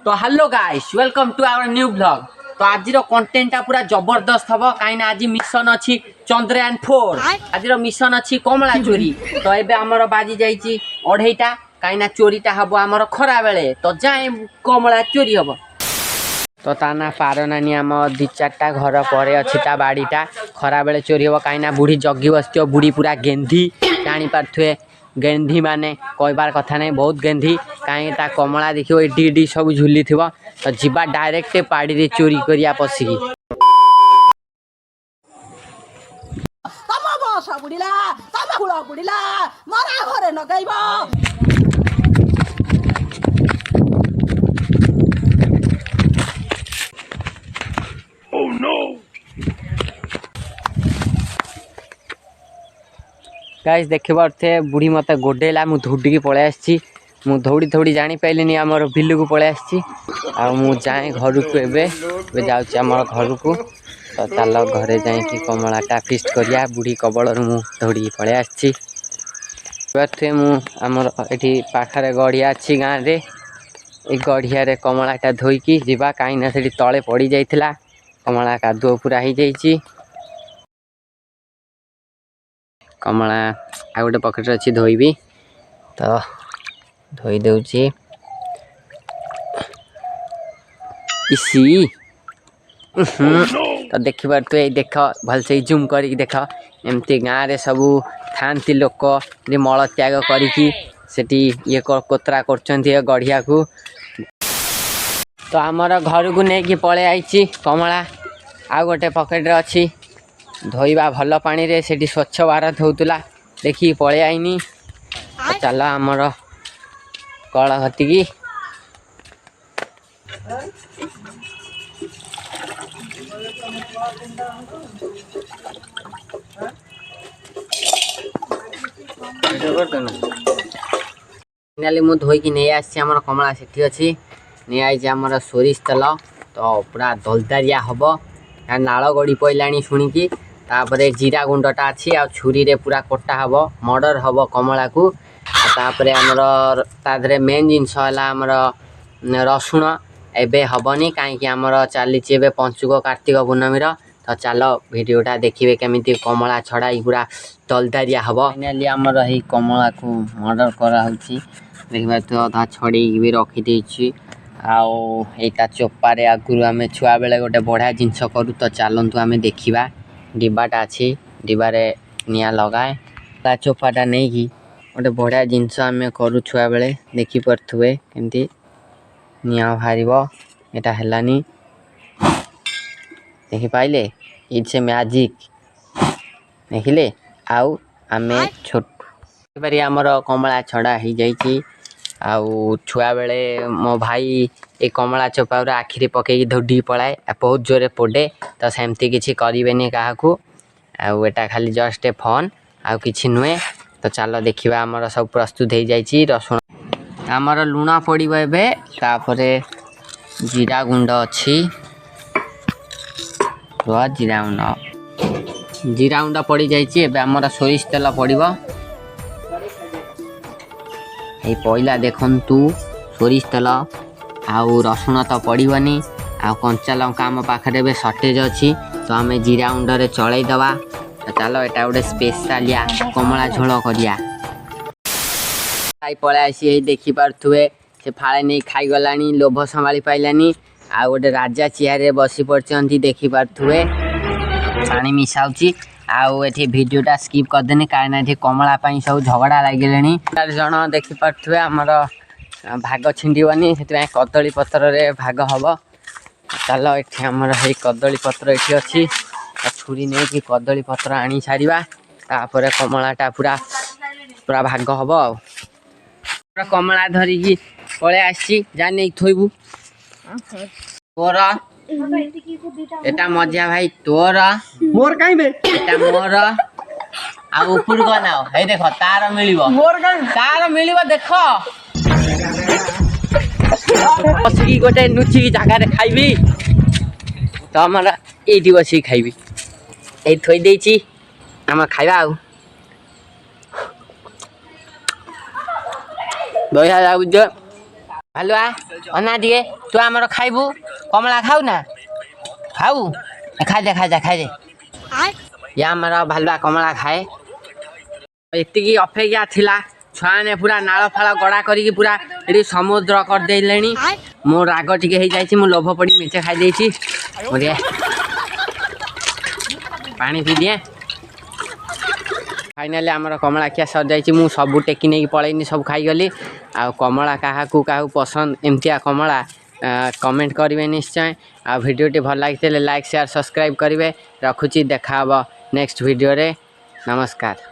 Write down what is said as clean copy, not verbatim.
तो hello guys welcome to our new blog. तो आज कंटेंट पूरा जबरदस्त हम कहीं आज मिशन अच्छी चंद्रयान 4 आज मिशन अच्छी कमला चोरी। तो ये आमर बाजी जाइए 2:30 कहीं चोरीटा हम आमर खरा बेले तो जाए कमला चोरी हम। तो ताना पार नानी आम 2-4टा घर पर अच्छी बाड़ीटा खरा बेले चोरी हम कहीं बुढ़ी जगी बस बुढ़ी पूरा गेंधी जानी पारे गेंधी माने कहबार कथा नहीं बहुत गेंधी कहीं कमला देखो एडी सब झुली थी तो जीवा डायरेक्ट पाड़ी चोरी करिया पशिकी गाइस देख पारे बुढ़ी मत गोडेला मु धौड़ी पलि आसी दौड़ी दौड़ी जानी पाइलिनी आमर बिल को पलि आसी जाए घर को एवं जाऊँ घर को। तो चल घरे जाकि कमलाटा फिस्ट करिया बुढ़ी कबल मु दौड़ी पलि आसी मुझर ये पाखे गढ़िया अच्छी गाँव में ये गढ़िया कमलाटा धोईकी जीवा कहीं से तले पड़ जाइला कमला कादुଅ पूरा हो जाइए। कमला आ गोटे पकेट अच्छी धोबी तो धोई दूची इसी तो देख पार तु देख भलसे जूम कर देख एमती गाँव में सब थांती लोक मल त्याग करी ये कोतरा कर गढ़िया को। तो आमर घर को लेकिन पलि आई कमला आ गोटे पकेट अच्छी धोइबा भल पानी रे सेठी स्वच्छ भारत होतुला देखी पलि आईनी। चल आमर कल हतिकी मु धोईकी नहीं आसी आमर कमला सेठी अच्छी नहीं आई आमर सोरिष तेल तो पूरा दलदारिया हम नाल गड़ी पड़ानी शुणिकी तापर जीरा गुंडटा अच्छी आ छुरी रे पूरा कटा हम मर्डर हम कमला को। तापर आमर तादरे मेन जिनस आमर रसुण एबे हबनी कहीं आमर चली पंचुक कार्तिक पूर्णमीर। तो चल भिडटा देखिए केमी कमला छड़ाई पूरा दलदारिया हम फाइनाली आमर ही कमला को मर्डर कराऊँगी देखा तो अधा छड़ी भी रखी आईटा चोपारे आगुरी आम छुआ बेले गोटे बढ़िया जिनस करूँ। तो चलतु आम देखा डिब्बाटा अच्छी डिब्बारे निआ लगाए ता चोपाटा नहीं कि गोटे बढ़िया जिनस आम करूँ छुआ बेले देखी पारे केमती निआ बाहर यहाँ है देखी पाइले इट्स ए मैजिक देखिले आउ आम छोट बारी आमर कमला छड़ा हो जाइए आउ छुआ बेले मो भाई ये कमला चोपा आखिरी पकईकि धौड़ी पलाए बहुत जोरे पड़े तो सेमती किसी करेनि क्या आटा खाली जस्ट ए फन आउ कि नुहे। तो चल देखा आमर सब प्रस्तुत हो जाइए रसुण आमर लुण पड़ो एपर जीरा गुंड अच्छी जीरा गुंड पड़ जाइए आमर सोरिष तेल पड़ो ये पहला देखु सोरिष तेल आउ रसुण तो पड़ोनी आ कंचा लंका आम पाखे सर्टेज अच्छी तो आम जीरा गुंडे चलईदवा। चल एटा गोटे स्पेशलिया कमला झोल करिया पलि आसी देखी पारे से फाड़े नहीं खाईगला लोभ संभाली पाइलानी आ गोटे राजा चेयर बसी पड़ती देखी पारे पानी मिसाऊँगी आउ ये भिडटा स्किप करदेनी कहीं कमला सब झगड़ा लगे 4 जन देखी पारे आमर भाग छिंडनी से कदली पत्र भाग हम। चल ये आमर है कदली पत्र ये अच्छी छुरी नहीं कि कदली पत्र आनी सारिबा तापर कमलाटा पूरा पूरा भाग हम आ कमला धरिकी पलि आसी जाने थोबू तोर एटा मजा भाई तोर मोर कहीं मोर आ ऊपर बनाओ हे देख तार मिलिबो मोर कहीं तार मिलिबो देख बसिकी गोटे नुचिकी जगार खाइबी तो आमर ये बसिक खाइबी ये थोई देछि आम खाइबा आउ बढ़िया लागुच। भालुआ अना दिए तू आमर खाइबू कमला खाऊ ना खाऊ खादे खादे खादे या आमर भालुआ कमला खाए एतिकी अपेक्षा थिला छुआने पूरा नाल फाल गड़ा करिकी पूरा ये समुद्र करदे मो राग टिके हो जाए मु लोभ पड़ी मेचे खाई देछि पानी पी दिए फाइनाली आमर कमला खिया सर जाइए मु सबू टेकी नहीं पलैनी सब खाईगली आ कमला क्या पसंद एमतिया कमला कमेंट करेंगे निश्चय आ भिडियोटी भल लगी लाइक शेयर सब्सक्राइब करेंगे रखुची देखा नेक्स्ट वीडियो रे नमस्कार।